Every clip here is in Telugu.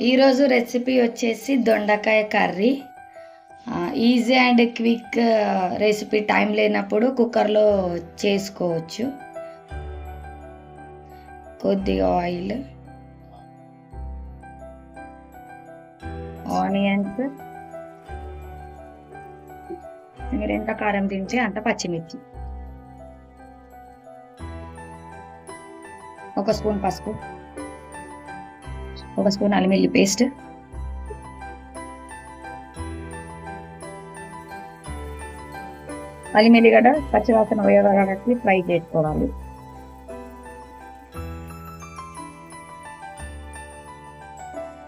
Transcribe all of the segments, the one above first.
ఈరోజు రెసిపీ వచ్చేసి దొండకాయ curry. Easy and quick recipe. Time లేనప్పుడు కుక్కర్లో చేసుకోవచ్చు. కొద్దిగా ఆయిల్, ఆనియన్స్, మీరు ఎంత కారం తింటే అంత పచ్చిమిర్చి, ఒక స్పూన్ పసుపు, ఒక స్పూన్ అల్లం వెల్లుల్లి పేస్ట్, అల్లం వెల్లిగడ్డ పచ్చివాసన పోయేవరకు ఫ్రై చేసుకోవాలి.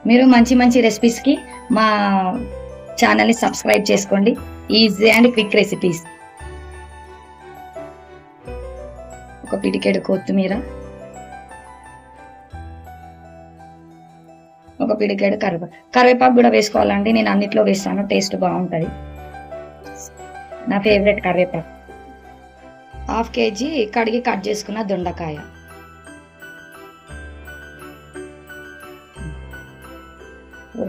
మీరు మంచి మంచి రెసిపీస్కి మా ఛానల్ని సబ్స్క్రైబ్ చేసుకోండి. Easy and quick recipes. ఒక పిడికెడు కొత్తిమీర, ఒక పిడికెడు కరివేపాకు కూడా వేసుకోవాలండి. నేను అన్నిట్లో వేస్తాను, టేస్ట్ బాగుంటుంది. నా ఫేవరెట్ కరివేపాకు. 1/2 kg కడిగి కట్ చేసుకున్న దొండకాయ,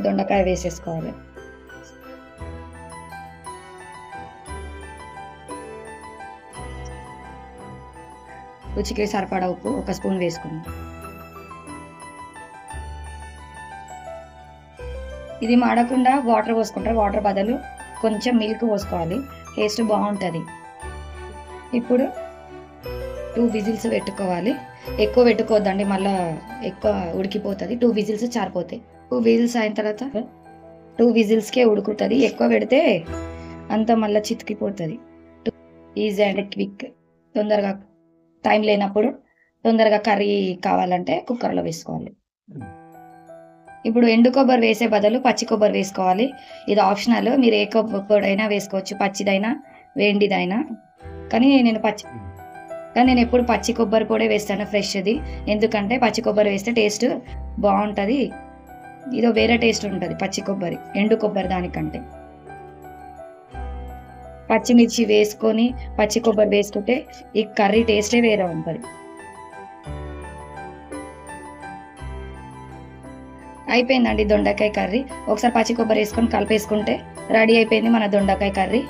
దొండకాయ వేసేసుకోవాలి. రుచికి సరిపడా ఉప్పు 1 స్పూన్ వేసుకున్నాం. ఇది మాడకుండా వాటర్ పోసుకుంటారు. వాటర్ బదులు కొంచెం మిల్క్ పోసుకోవాలి, టేస్ట్ బాగుంటుంది. ఇప్పుడు 2 విజిల్స్ పెట్టుకోవాలి. ఎక్కువ పెట్టుకోవద్దండి, మళ్ళీ ఎక్కువ ఉడికిపోతుంది. 2 విజిల్స్ చారిపోతాయి. 2 విజిల్స్ అయిన తర్వాత 2 విజిల్స్కే ఉడుకుతుంది. ఎక్కువ పెడితే అంత మళ్ళీ చితికిపోతుంది. Easy and quick. తొందరగా టైం లేనప్పుడు తొందరగా కర్రీ కావాలంటే కుక్కర్లో వేసుకోవాలి. ఇప్పుడు ఎండు కొబ్బరి వేసే బదులు పచ్చి కొబ్బరి వేసుకోవాలి. ఇది ఆప్షనల్. మీరు ఏ కొబ్బరి వేసుకోవచ్చు, పచ్చిదైనా వేండిదైనా. కానీ నేను ఎప్పుడు పచ్చి కొబ్బరి పొడే వేస్తాను, ఫ్రెష్ది. ఎందుకంటే పచ్చి కొబ్బరి వేస్తే టేస్ట్ బాగుంటుంది. ఇదో వేరే టేస్ట్ ఉంటుంది పచ్చి కొబ్బరి, ఎండు కొబ్బరి దానికంటే. పచ్చిమిర్చి వేసుకొని పచ్చి కొబ్బరి వేసుకుంటే ఈ కర్రీ టేస్టే వేరే ఉంటుంది. అయిపోయిందండి దొండకాయ కర్రీ. ఒకసారి పచ్చి కొబ్బరి వేసుకొని కలిపేసుకుంటే రెడీ అయిపోయింది మన దొండకాయ కర్రీ.